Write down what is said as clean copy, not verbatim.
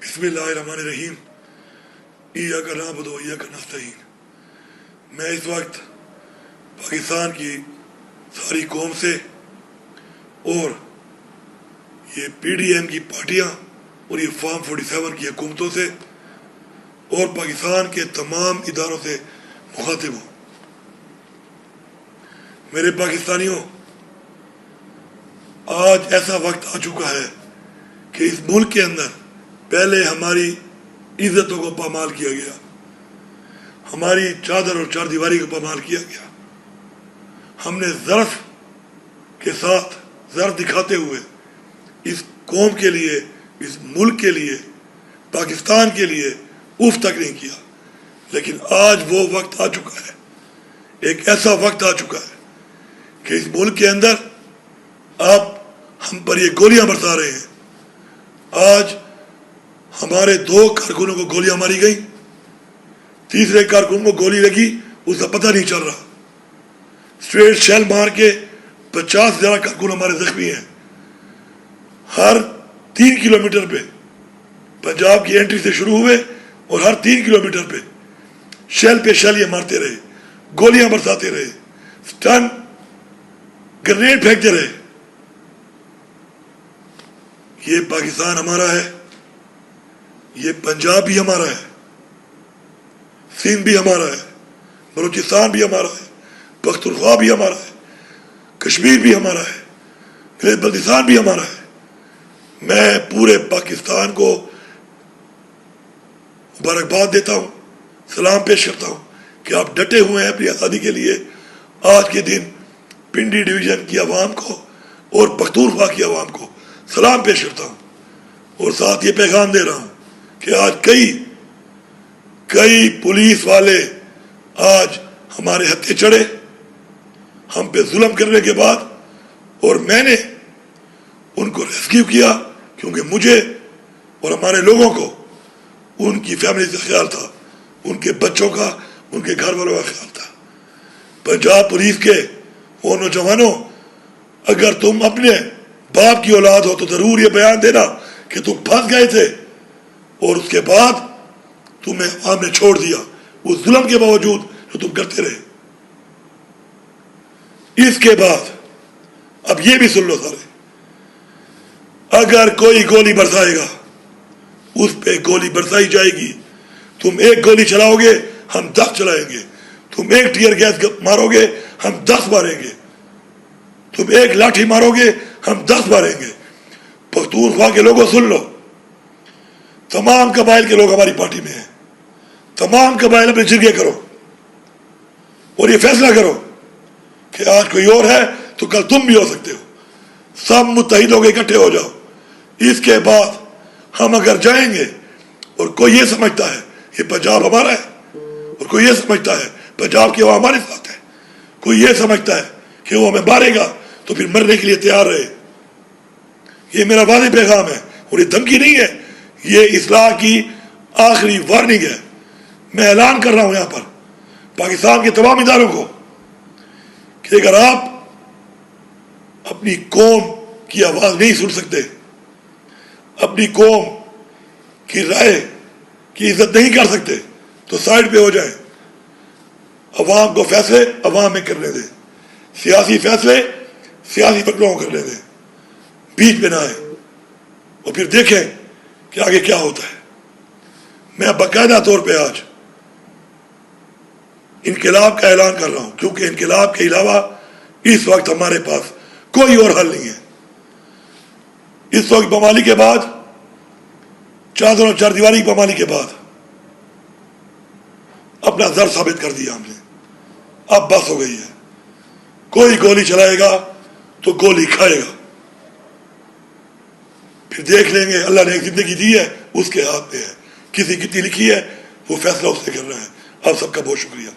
بسم اللہ الرحمن الرحیم ایاک نعبد و ایاک نستعین۔ میں اس وقت پاکستان کی ساری قوم سے اور یہ پی ڈی ایم کی پارٹیاں اور یہ فارم 47 کی حکومتوں سے اور پاکستان کے تمام اداروں سے مخاطب ہوں۔ میرے پاکستانیوں، آج ایسا وقت آ چکا ہے کہ اس ملک کے اندر پہلے ہماری عزتوں کو پامال کیا گیا، ہماری چادر اور چار دیواری کو پامال کیا گیا۔ ہم نے ظرف کے ساتھ ظرف دکھاتے ہوئے اس قوم کے لیے، اس ملک کے لیے، پاکستان کے لیے اف تک نہیں کیا۔ لیکن آج وہ وقت آ چکا ہے، ایک ایسا وقت آ چکا ہے کہ اس ملک کے اندر اب ہم پر یہ گولیاں برسا رہے ہیں۔ آج ہمارے 2 کارکنوں کو گولیاں ماری گئیں، تیسرے کارکن کو گولی لگی، اس کا پتہ نہیں چل رہا۔ اسٹریٹ شیل مار کے 50 سے زیادہ کارکن ہمارے زخمی ہیں۔ ہر 3 کلومیٹر پہ پنجاب کی انٹری سے شروع ہوئے اور ہر 3 کلومیٹر پہ شیل یہ مارتے رہے، گولیاں برساتے رہے، سٹن گرنیڈ پھینکتے رہے۔ یہ پاکستان ہمارا ہے، یہ پنجاب بھی ہمارا ہے، سندھ بھی ہمارا ہے، بلوچستان بھی ہمارا ہے، پختونخوا بھی ہمارا ہے، کشمیر بھی ہمارا ہے، گلیت بلتستان بھی ہمارا ہے۔ میں پورے پاکستان کو مبارکباد دیتا ہوں، سلام پیش کرتا ہوں کہ آپ ڈٹے ہوئے ہیں اپنی آزادی کے لیے۔ آج کے دن پنڈی ڈویژن کی عوام کو اور پختونخوا کی عوام کو سلام پیش کرتا ہوں، اور ساتھ یہ پیغام دے رہا ہوں کہ آج کئی پولیس والے آج ہمارے ہتھے چڑھے ہم پہ ظلم کرنے کے بعد، اور میں نے ان کو ریسکیو کیا کیونکہ مجھے اور ہمارے لوگوں کو ان کی فیملی سے خیال تھا، ان کے بچوں کا، ان کے گھر والوں کا خیال تھا۔ پنجاب پولیس کے وہ نوجوانوں، اگر تم اپنے باپ کی اولاد ہو تو ضرور یہ بیان دینا کہ تم پھنس گئے تھے اور اس کے بعد تمہیں عوام نے چھوڑ دیا، اس ظلم کے باوجود جو تم کرتے رہے۔ اس کے بعد اب یہ بھی سن لو سارے، اگر کوئی گولی برسائے گا اس پہ گولی برسائی جائے گی۔ تم ایک گولی چلاؤ گے ہم 10 چلائیں گے، تم ایک ٹیئر گیس مارو گے ہم 10 ماریں گے، تم ایک لاٹھی مارو گے ہم 10 ماریں گے۔ پختونخوا کے لوگوں سن لو، تمام قبائل کے لوگ ہماری پارٹی میں ہیں، تمام قبائل اپنے جرگے کرو اور یہ فیصلہ کرو کہ آج کوئی اور ہے تو کل تم بھی ہو سکتے ہو۔ سب متحد ہو کے اکٹھے ہو جاؤ۔ اس کے بعد ہم اگر جائیں گے اور کوئی یہ سمجھتا ہے یہ پنجاب ہمارا ہے، اور کوئی یہ سمجھتا ہے پنجاب کی عوام ہمارے ساتھ ہے، کوئی یہ سمجھتا ہے کہ وہ ہمیں مارے گا تو پھر مرنے کے لیے تیار رہے۔ یہ میرا واضح پیغام ہے اور یہ دھمکی نہیں ہے، یہ اصلاح کی آخری وارننگ ہے۔ میں اعلان کر رہا ہوں یہاں پر پاکستان کے تمام اداروں کو کہ اگر آپ اپنی قوم کی آواز نہیں سن سکتے، اپنی قوم کی رائے کی عزت نہیں کر سکتے تو سائڈ پہ ہو جائیں۔ عوام کو فیصلے عوام میں کرنے دیں، سیاسی فیصلے سیاسی فکروں کو کرنے دیں، بیچ میں نہ آئیں، اور پھر دیکھیں کہ آگے کیا ہوتا ہے۔ میں باقاعدہ طور پہ آج انقلاب کا اعلان کر رہا ہوں، کیونکہ انقلاب کے علاوہ اس وقت ہمارے پاس کوئی اور حل نہیں ہے۔ اس وقت پامالی کے بعد، چادر اور چار دیواری کی پامالی کے بعد اپنا زر ثابت کر دیا ہم نے، اب بس ہو گئی ہے۔ کوئی گولی چلائے گا تو گولی کھائے گا، پھر دیکھ لیں گے۔ اللہ نے ایک زندگی دی ہے، اس کے ہاتھ میں ہے، کسی کتنی لکھی ہے وہ فیصلہ اس نے کرنا ہے۔ آپ سب کا بہت شکریہ۔